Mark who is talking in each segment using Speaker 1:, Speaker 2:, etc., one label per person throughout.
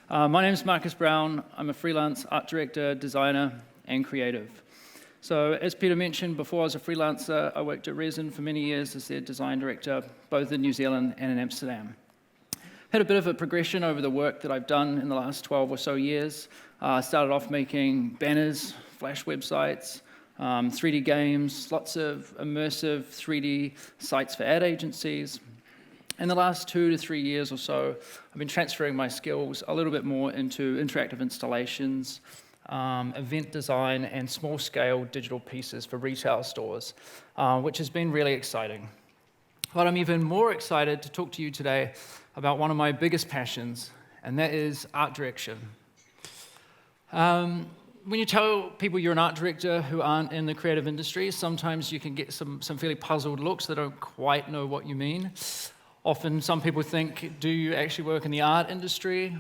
Speaker 1: My name is Marcus Brown. I'm a freelance art director, designer, and creative. So as Peter mentioned, before I was a freelancer, I worked at Resin for many years as their design director, both in New Zealand and in Amsterdam. Had a bit of a progression over the work that I've done in the last 12 or so years. Started off making banners, Flash websites, 3D games, lots of immersive 3D sites for ad agencies. In the last 2 to 3 years or so, I've been transferring my skills a little bit more into interactive installations, event design, and small-scale digital pieces for retail stores, which has been really exciting. But I'm even more excited to talk to you today about one of my biggest passions, and that is art direction. When you tell people you're an art director who aren't in the creative industry, sometimes you can get some fairly puzzled looks that don't quite know what you mean. Often some people think, do you actually work in the art industry?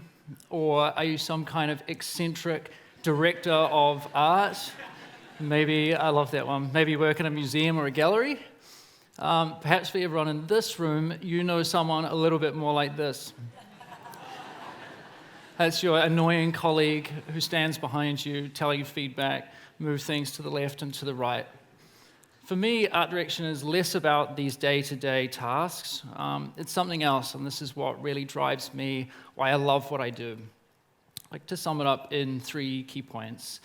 Speaker 1: Or are you some kind of eccentric director of art? Maybe, I love that one, maybe you work in a museum or a gallery? Perhaps for everyone in this room, you know someone a little bit more like this. That's your annoying colleague who stands behind you, telling you feedback, move things to the left and to the right. For me, art direction is less about these day-to-day tasks. It's something else, and this is what really drives me, why I love what I do. I'd like to sum it up in 3 key points.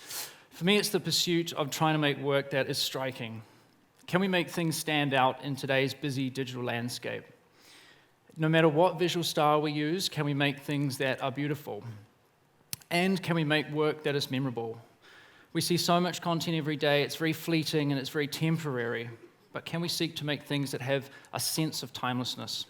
Speaker 1: For me, it's the pursuit of trying to make work that is striking. Can we make things stand out in today's busy digital landscape? No matter what visual style we use, can we make things that are beautiful? And can we make work that is memorable? We see so much content every day, it's very fleeting and it's very temporary, but can we seek to make things that have a sense of timelessness?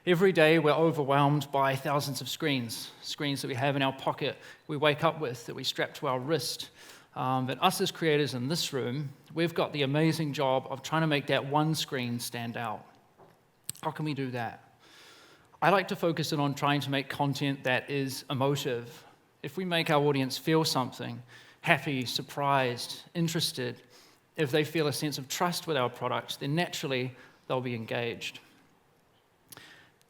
Speaker 1: Every day we're overwhelmed by thousands of screens that we have in our pocket, we wake up with, that we strap to our wrist. But us as creators in this room, we've got the amazing job of trying to make that one screen stand out. How can we do that? I like to focus in on trying to make content that is emotive. If we make our audience feel something, happy, surprised, interested, if they feel a sense of trust with our product, then naturally they'll be engaged.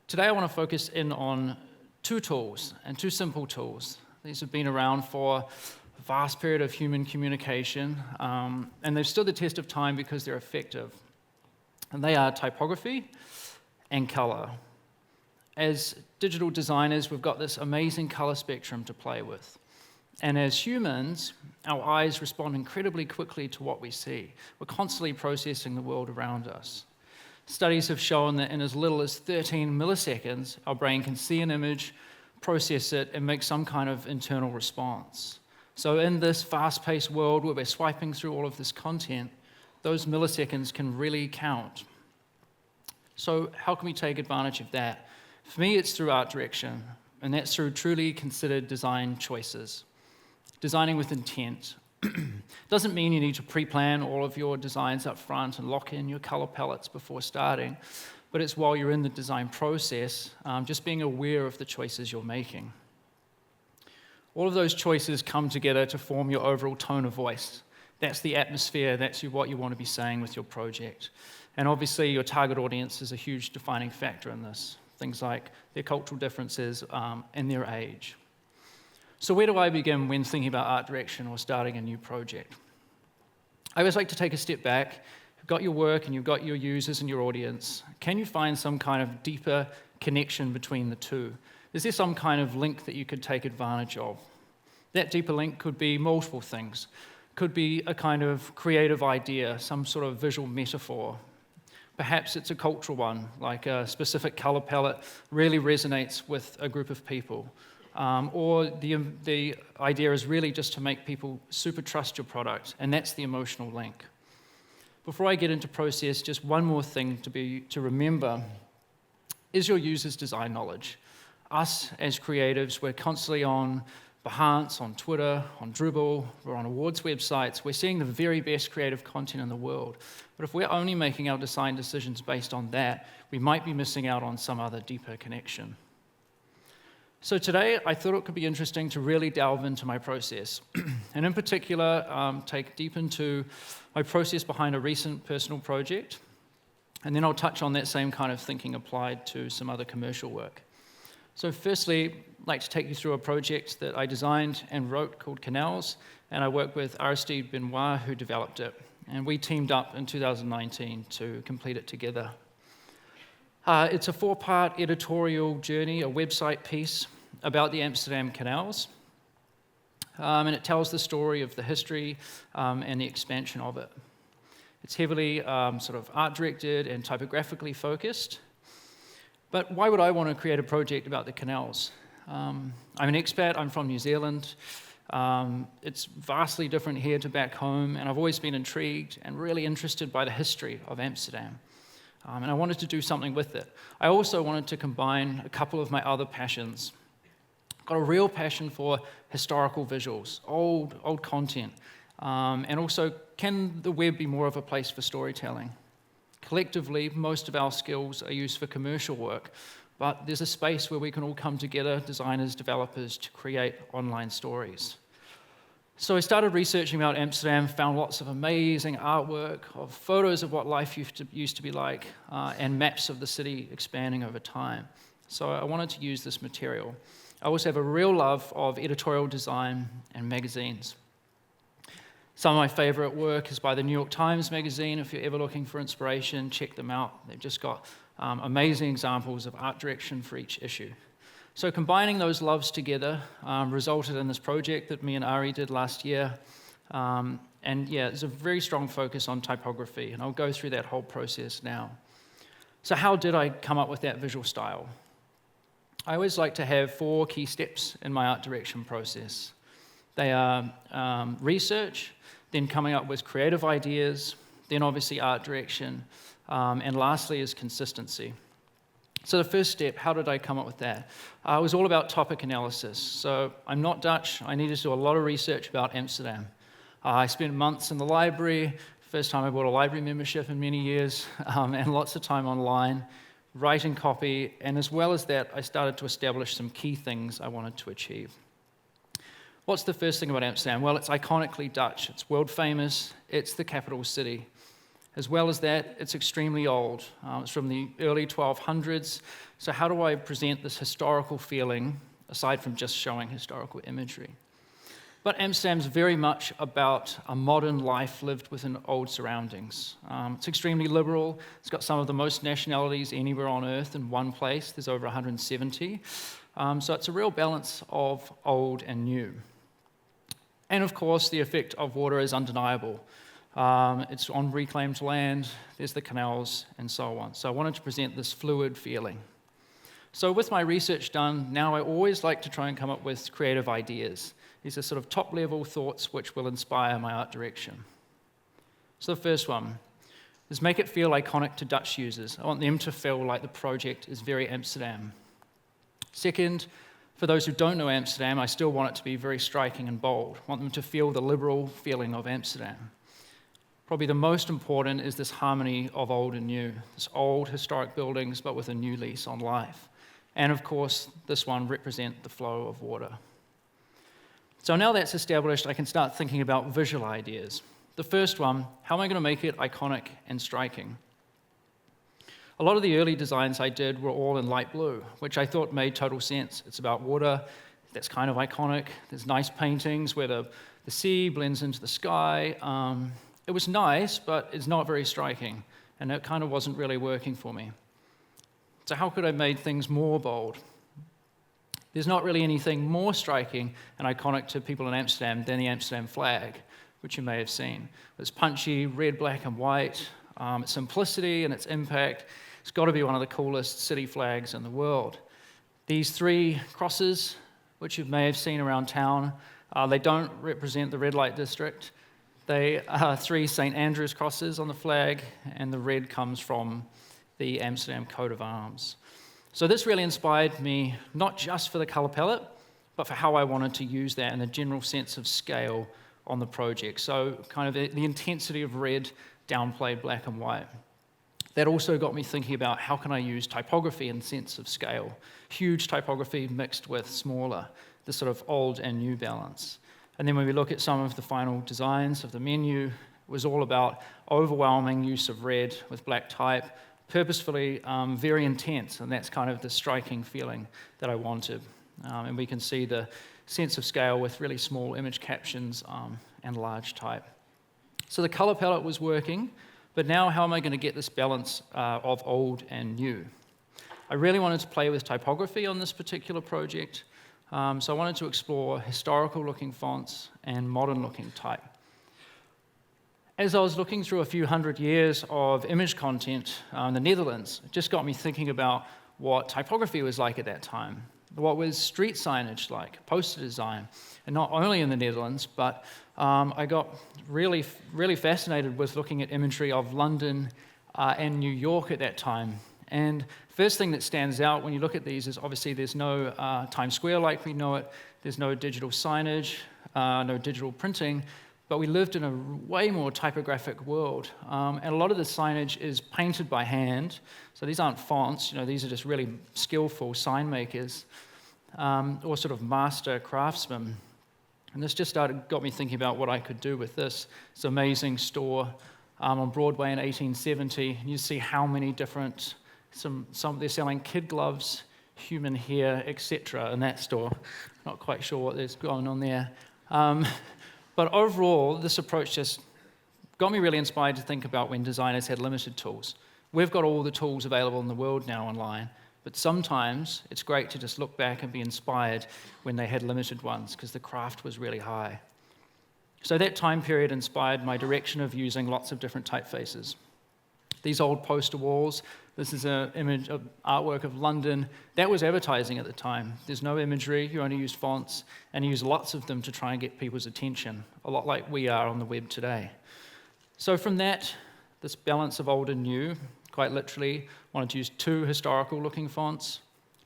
Speaker 1: Today I want to focus in on 2 tools, and 2 simple tools. These have been around for a vast period of human communication, and they've stood the test of time because they're effective. And they are typography and color. As digital designers, we've got this amazing color spectrum to play with. And as humans, our eyes respond incredibly quickly to what we see. We're constantly processing the world around us. Studies have shown that in as little as 13 milliseconds, our brain can see an image, process it, and make some kind of internal response. So in this fast-paced world where we're swiping through all of this content, those milliseconds can really count. So how can we take advantage of that? For me, it's through art direction, and that's through truly considered design choices. Designing with intent. Doesn't mean you need to pre-plan all of your designs up front and lock in your color palettes before starting, but it's while you're in the design process, just being aware of the choices you're making. All of those choices come together to form your overall tone of voice. That's the atmosphere, that's what you want to be saying with your project. And obviously your target audience is a huge defining factor in this. Things like their cultural differences and their age. So where do I begin when thinking about art direction or starting a new project? I always like to take a step back. You've got your work and you've got your users and your audience. Can you find some kind of deeper connection between the two? Is there some kind of link that you could take advantage of? That deeper link could be multiple things. Could be a kind of creative idea, some sort of visual metaphor. Perhaps it's a cultural one, like a specific color palette really resonates with a group of people. Or the idea is really just to make people super trust your product, and that's the emotional link. Before I get into process, just one more thing to remember is your user's design knowledge. Us as creatives, we're constantly on Behance, on Twitter, on Dribble, we're on Awwwards websites, we're seeing the very best creative content in the world. But if we're only making our design decisions based on that, we might be missing out on some other deeper connection. So today, I thought it could be interesting to really delve into my process, and in particular, take deep into my process behind a recent personal project, And then I'll touch on that same kind of thinking applied to some other commercial work. So firstly, I'd like to take you through a project that I designed and wrote called Canals, and I worked with Aristide Benoit, who developed it. And we teamed up in 2019 to complete it together. It's a 4-part editorial journey, a website piece about the Amsterdam canals. And it tells the story of the history and the expansion of it. It's heavily sort of art-directed and typographically focused. But why would I want to create a project about the canals? I'm an expat, I'm from New Zealand. It's vastly different here to back home, and I've always been intrigued and really interested by the history of Amsterdam. And I wanted to do something with it. I also wanted to combine a couple of my other passions. Got a real passion for historical visuals, old content, and also, can the web be more of a place for storytelling? Collectively, most of our skills are used for commercial work, but there's a space where we can all come together, designers, developers, to create online stories. So I started researching about Amsterdam, found lots of amazing artwork, of photos of what life used to be like, and maps of the city expanding over time. So I wanted to use this material. I also have a real love of editorial design and magazines. Some of my favorite work is by the New York Times magazine. If you're ever looking for inspiration, check them out. They've just got amazing examples of art direction for each issue. So combining those loves together resulted in this project that me and Ari did last year. And yeah, there's a very strong focus on typography, and I'll go through that whole process now. So how did I come up with that visual style? I always like to have 4 key steps in my art direction process. They are research, then coming up with creative ideas, then obviously art direction, and lastly is consistency. So the first step, how did I come up with that? It was all about topic analysis. So I'm not Dutch. I needed to do a lot of research about Amsterdam. I spent months in the library, first time I bought a library membership in many years, and lots of time online, writing copy, and as well as that, I started to establish some key things I wanted to achieve. What's the first thing about Amsterdam? Well, it's iconically Dutch. It's world famous. It's the capital city. As well as that, it's extremely old. It's from the early 1200s. So how do I present this historical feeling, aside from just showing historical imagery? But Amsterdam's very much about a modern life lived within old surroundings. It's extremely liberal. It's got some of the most nationalities anywhere on Earth in one place. There's over 170. So it's a real balance of old and new. And of course, the effect of water is undeniable. It's on reclaimed land, there's the canals, and so on. So I wanted to present this fluid feeling. So with my research done, now I always like to try and come up with creative ideas. These are sort of top-level thoughts which will inspire my art direction. So the first one is make it feel iconic to Dutch users. I want them to feel like the project is very Amsterdam. Second, for those who don't know Amsterdam, I still want it to be very striking and bold. I want them to feel the liberal feeling of Amsterdam. Probably the most important is this harmony of old and new, this old historic buildings but with a new lease on life. And of course, this one represent the flow of water. So now that's established, I can start thinking about visual ideas. The first one, how am I going to make it iconic and striking? A lot of the early designs I did were all in light blue, which I thought made total sense. It's about water, that's kind of iconic. There's nice paintings where the sea blends into the sky. It was nice, but it's not very striking, and it kind of wasn't really working for me. So how could I have made things more bold? There's not really anything more striking and iconic to people in Amsterdam than the Amsterdam flag, which you may have seen. It's punchy, red, black, and white. Its simplicity and its impact. It's got to be one of the coolest city flags in the world. These 3 crosses, which you may have seen around town, they don't represent the red light district. They are 3 St. Andrew's crosses on the flag, and the red comes from the Amsterdam coat of arms. So this really inspired me, not just for the color palette, but for how I wanted to use that and the general sense of scale on the project. So kind of the intensity of red downplayed black and white. That also got me thinking about how can I use typography in sense of scale. Huge typography mixed with smaller, this sort of old and new balance. And then when we look at some of the final designs of the menu, It was all about overwhelming use of red with black type, purposefully very intense, and that's kind of the striking feeling that I wanted. And we can see the sense of scale with really small image captions and large type. So the color palette was working, but now how am I going to get this balance of old and new? I really wanted to play with typography on this particular project, so I wanted to explore historical-looking fonts and modern-looking type. As I was looking through a few hundred years of image content in the Netherlands, it just got me thinking about what typography was like at that time. What was street signage like, poster design, and not only in the Netherlands, but I got really fascinated with looking at imagery of London and New York at that time. And first thing that stands out when you look at these is obviously there's no Times Square like we know it, there's no digital signage, no digital printing, but we lived in a way more typographic world. And a lot of the signage is painted by hand, so these aren't fonts, these are just really skillful sign makers, or sort of master craftsmen. And this just got me thinking about what I could do with this. It's an amazing store on Broadway in 1870. You see how many different, they're selling kid gloves, human hair, etc. in that store. Not quite sure what is going on there. But overall, this approach just got me really inspired to think about when designers had limited tools. We've got all the tools available in the world now online, but sometimes it's great to just look back and be inspired when they had limited ones, because the craft was really high. So that time period inspired my direction of using lots of different typefaces. These old poster walls, this is an image of artwork of London. That was advertising at the time. There's no imagery, you only use fonts, and you use lots of them to try and get people's attention, a lot like we are on the web today. So from that, this balance of old and new, quite literally, wanted to use 2 historical-looking fonts,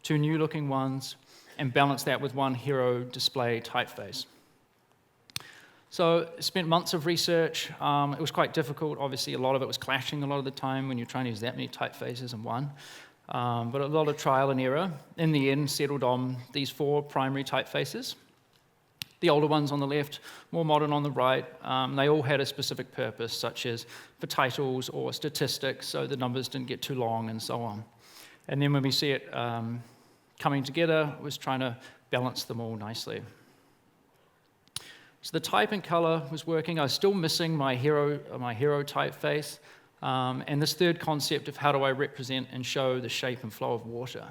Speaker 1: 2 new-looking ones, and balance that with 1 hero display typeface. So I spent months of research. It was quite difficult. Obviously, a lot of it was clashing a lot of the time when you're trying to use that many typefaces in one. But a lot of trial and error. In the end, settled on these 4 primary typefaces. The older ones on the left, more modern on the right. They all had a specific purpose, such as for titles or statistics, so the numbers didn't get too long and so on. And then when we see it coming together, it was trying to balance them all nicely. So the type and color was working. I was still missing my hero typeface, and this third concept of how do I represent and show the shape and flow of water.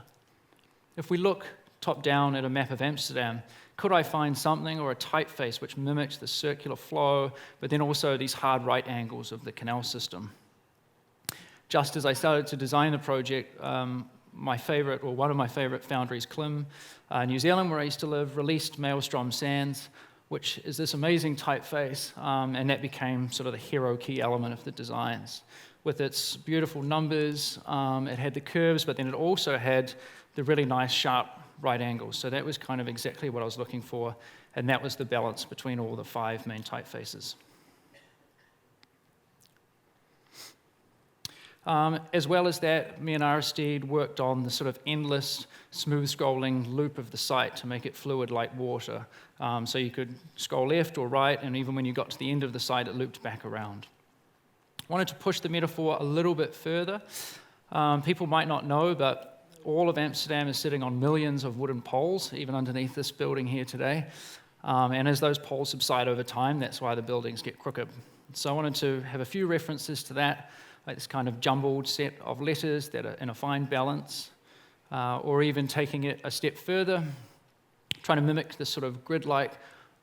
Speaker 1: If we look top down at a map of Amsterdam, could I find something or a typeface which mimics the circular flow, but then also these hard right angles of the canal system? Just as I started to design the project, my favorite, or one of my favorite foundries, Klim, New Zealand, where I used to live, released Maelstrom Sans, which is this amazing typeface, and that became sort of the hero key element of the designs. With its beautiful numbers, it had the curves, but then it also had the really nice sharp right angles. So that was kind of exactly what I was looking for, and that was the balance between all the 5 main typefaces. As well as that, me and Aristide worked on the sort of endless, smooth-scrolling loop of the site to make it fluid like water. So you could scroll left or right, and even when you got to the end of the site, it looped back around. I wanted to push the metaphor a little bit further. People might not know, but all of Amsterdam is sitting on millions of wooden poles, even underneath this building here today. And as those poles subside over time, that's why the buildings get crooked. So I wanted to have a few references to that, like this kind of jumbled set of letters that are in a fine balance, or even taking it a step further, trying to mimic the sort of grid-like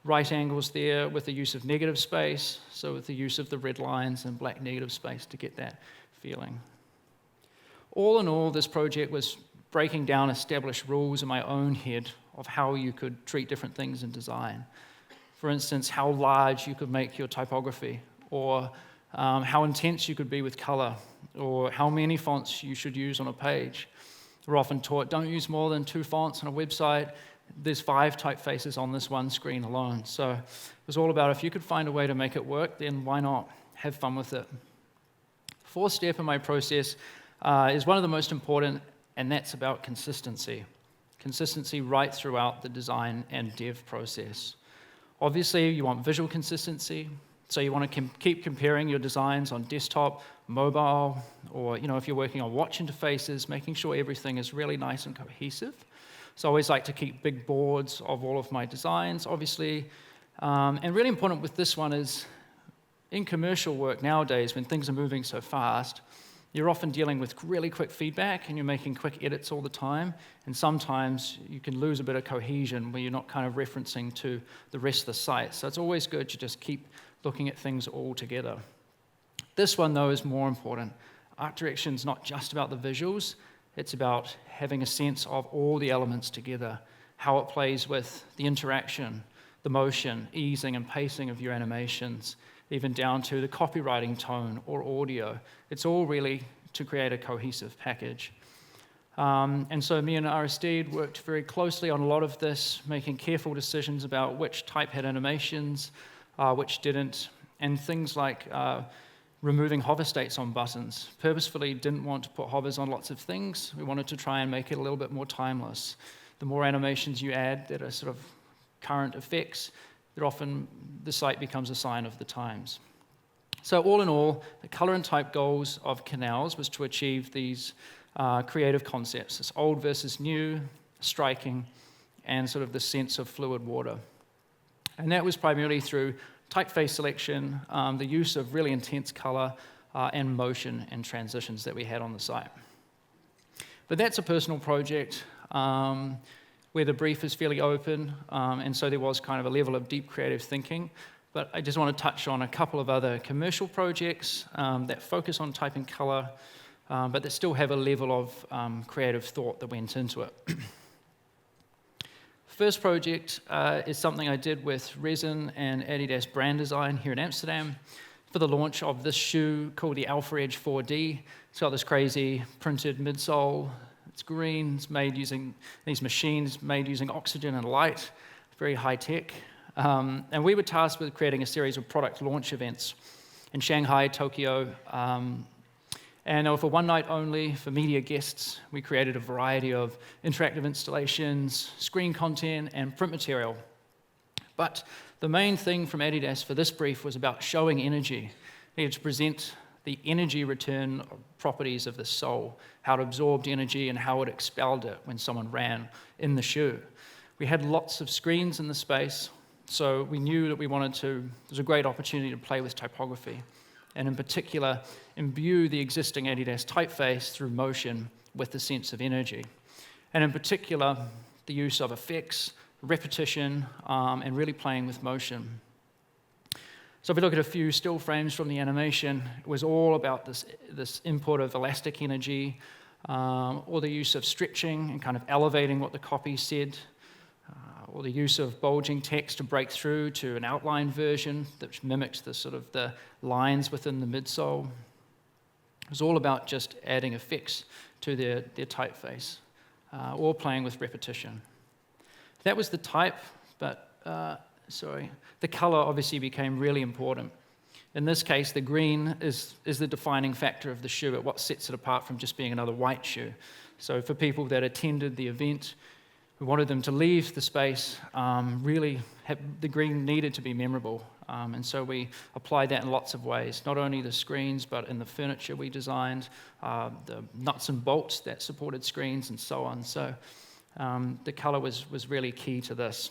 Speaker 1: right angles there with the use of negative space, so with the use of the red lines and black negative space to get that feeling. All in all, this project was breaking down established rules in my own head of how you could treat different things in design. For instance, how large you could make your typography, or how intense you could be with color, or how many fonts you should use on a page. We're often taught, don't use more than 2 fonts on a website. There's 5 typefaces on this one screen alone. So it was all about if you could find a way to make it work, then why not? Have fun with it. 4th step in my process is one of the most important, and that's about consistency. Consistency right throughout the design and dev process. Obviously, you want visual consistency, So you want to keep comparing your designs on desktop, mobile, or if you're working on watch interfaces, making sure everything is really nice and cohesive. So I always like to keep big boards of all of my designs, obviously. And really important with this one is, in commercial work nowadays, when things are moving so fast, you're often dealing with really quick feedback and you're making quick edits all the time. And sometimes you can lose a bit of cohesion where you're not kind of referencing to the rest of the site. So it's always good to just keep looking at things all together. This one, though, is more important. Art direction is not just about the visuals. It's about having a sense of all the elements together, how it plays with the interaction, the motion, easing and pacing of your animations, even down to the copywriting tone or audio. It's all really to create a cohesive package. And so me and Aristide worked very closely on a lot of this, making careful decisions about which type had animations, which didn't, and things like removing hover states on buttons. Purposefully didn't want to put hovers on lots of things. We wanted to try and make it a little bit more timeless. The more animations you add that are sort of current effects, that often the site becomes a sign of the times. So all in all, the color and type goals of Canals was to achieve these creative concepts, this old versus new, striking, and sort of the sense of fluid water. And that was primarily through typeface selection, the use of really intense color, and motion and transitions that we had on the site. But that's a personal project where the brief is fairly open, and so there was kind of a level of deep creative thinking. But I just want to touch on a couple of other commercial projects that focus on type and color, but that still have a level of creative thought that went into it. First project is something I did with Resin and Adidas brand design here in Amsterdam for the launch of this shoe called the Alpha Edge 4D. It's got this crazy printed midsole. It's green. It's made using these machines, made using oxygen and light. Very high tech. And we were tasked with creating a series of product launch events in Shanghai, Tokyo, and for one night only, for media guests, we created a variety of interactive installations, screen content, and print material. But the main thing from Adidas for this brief was about showing energy. We needed to present the energy return properties of the sole, how it absorbed energy and how it expelled it when someone ran in the shoe. We had lots of screens in the space, so we knew that there was a great opportunity to play with typography, and in particular, imbue the existing Adidas typeface through motion with the sense of energy. And in particular, the use of effects, repetition, and really playing with motion. So if we look at a few still frames from the animation, it was all about this input of elastic energy, or the use of stretching and kind of elevating what the copy said, or the use of bulging text to break through to an outline version that mimics the lines within the midsole. It was all about just adding effects to their typeface, or playing with repetition. That was the type, but the color obviously became really important. In this case, the green is the defining factor of the shoe, what sets it apart from just being another white shoe. So for people that attended the event, we wanted them to leave the space, the green needed to be memorable. And so we applied that in lots of ways, not only the screens, but in the furniture we designed, the nuts and bolts that supported screens, and so on. So the color was really key to this.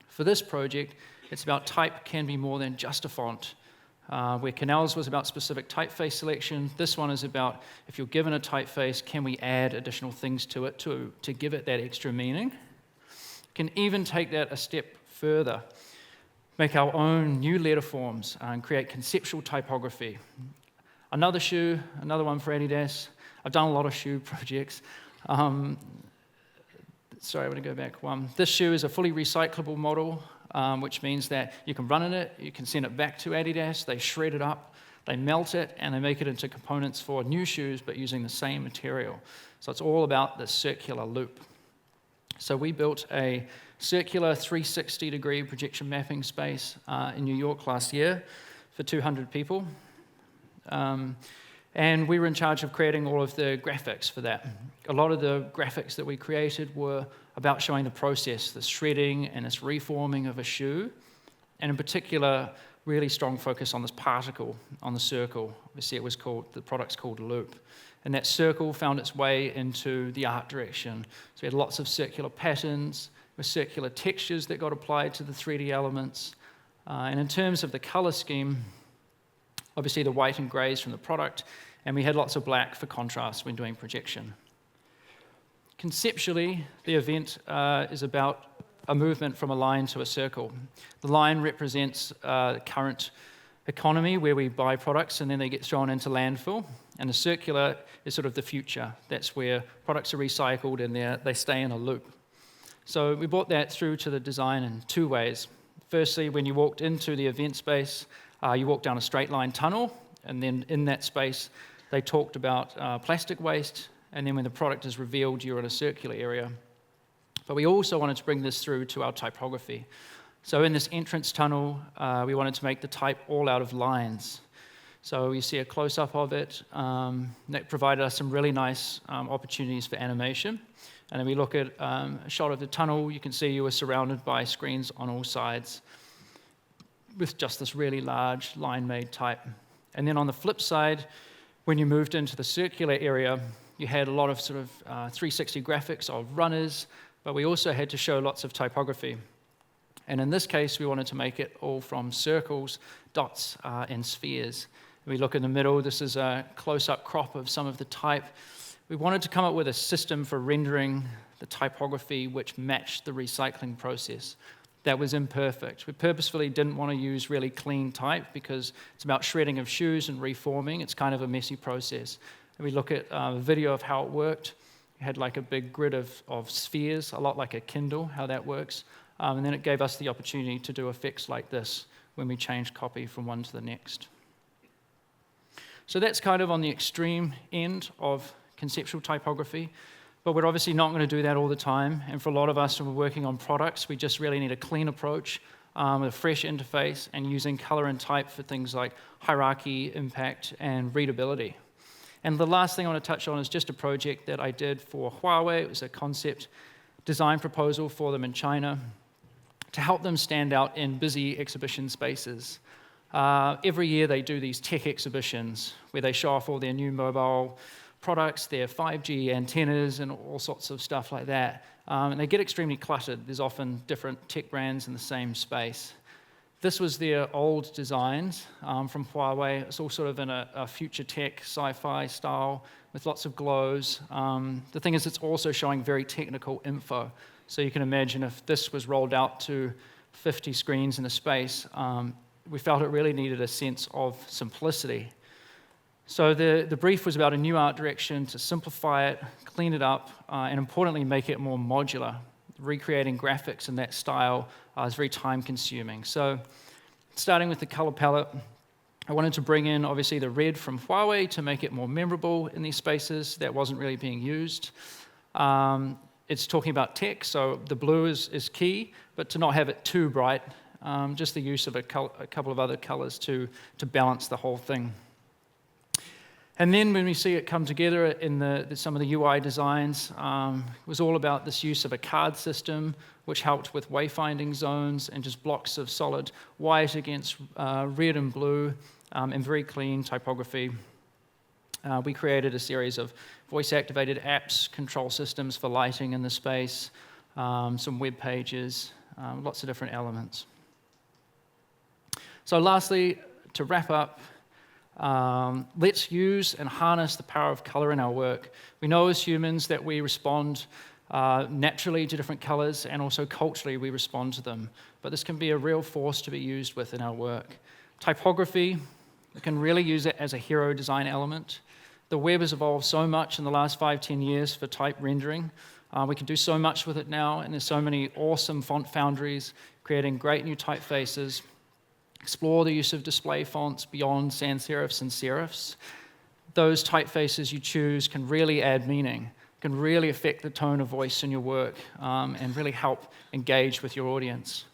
Speaker 1: For this project, it's about type can be more than just a font. Where Canals was about specific typeface selection, this one is about, if you're given a typeface, can we add additional things to it to give it that extra meaning? Can even take that a step further, make our own new letter forms and create conceptual typography. Another shoe, another one for Adidas. I've done a lot of shoe projects. Sorry, I'm going to go back one. This shoe is a fully recyclable model, which means that you can run in it, you can send it back to Adidas, they shred it up, they melt it, and they make it into components for new shoes, but using the same material. So it's all about the circular loop. So we built a circular 360-degree projection mapping space in New York last year for 200 people. And we were in charge of creating all of the graphics for that. A lot of the graphics that we created were about showing the process, the shredding and this reforming of a shoe. And in particular, really strong focus on this particle, on the circle. Obviously, the product's called Loop. And that circle found its way into the art direction. So we had lots of circular patterns, with circular textures that got applied to the 3D elements. And in terms of the color scheme, obviously the white and grays from the product, and we had lots of black for contrast when doing projection. Conceptually, the event is about a movement from a line to a circle. The line represents the current economy where we buy products and then they get thrown into landfill. And the circular is sort of the future. That's where products are recycled and they stay in a loop. So we brought that through to the design in two ways. Firstly, when you walked into the event space, you walked down a straight line tunnel, and then in that space, they talked about plastic waste, and then when the product is revealed, you're in a circular area. But we also wanted to bring this through to our typography. So in this entrance tunnel, we wanted to make the type all out of lines. So you see a close-up of it. That provided us some really nice opportunities for animation. And then we look at a shot of the tunnel. You can see you were surrounded by screens on all sides with just this really large line-made type. And then on the flip side, when you moved into the circular area, you had a lot of sort of 360 graphics of runners, but we also had to show lots of typography. And in this case, we wanted to make it all from circles, dots, and spheres. We look in the middle. This is a close-up crop of some of the type. We wanted to come up with a system for rendering the typography which matched the recycling process. That was imperfect. We purposefully didn't want to use really clean type because it's about shredding of shoes and reforming. It's kind of a messy process. And we look at a video of how it worked. You had like a big grid of spheres, a lot like a Kindle, how that works. And then it gave us the opportunity to do effects like this when we changed copy from one to the next. So that's kind of on the extreme end of conceptual typography, but we're obviously not going to do that all the time. And for a lot of us, when we're working on products, we just really need a clean approach with a fresh interface and using color and type for things like hierarchy, impact, and readability. And the last thing I want to touch on is just a project that I did for Huawei. It was a concept design proposal for them in China to help them stand out in busy exhibition spaces. Every year they do these tech exhibitions where they show off all their new mobile products, their 5G antennas, and all sorts of stuff like that. And they get extremely cluttered. There's often different tech brands in the same space. This was their old designs from Huawei. It's all sort of in a future tech, sci-fi style with lots of glows. The thing is, it's also showing very technical info. So you can imagine if this was rolled out to 50 screens in a space, we felt it really needed a sense of simplicity. So the brief was about a new art direction to simplify it, clean it up, and importantly, make it more modular. Recreating graphics in that style is very time-consuming. So starting with the color palette, I wanted to bring in, obviously, the red from Huawei to make it more memorable in these spaces that wasn't really being used. It's talking about tech, so the blue is key, but to not have it too bright, just the use of a couple of other colors to balance the whole thing. And then when we see it come together in some of the UI designs, it was all about this use of a card system, which helped with wayfinding zones and just blocks of solid white against red and blue, and very clean typography. We created a series of voice-activated apps, control systems for lighting in the space, some web pages, lots of different elements. So lastly, to wrap up, let's use and harness the power of color in our work. We know as humans that we respond naturally to different colors, and also culturally we respond to them. But this can be a real force to be used with in our work. Typography, we can really use it as a hero design element. The web has evolved so much in the last 5-10 years for type rendering. We can do so much with it now, and there's so many awesome font foundries creating great new typefaces. Explore the use of display fonts beyond sans serifs and serifs. Those typefaces you choose can really add meaning, can really affect the tone of voice in your work, and really help engage with your audience.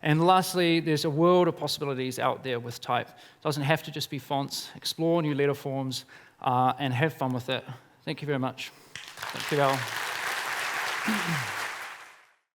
Speaker 1: And lastly, there's a world of possibilities out there with type. It doesn't have to just be fonts. Explore new letter forms and have fun with it. Thank you very much. Thank you, Al.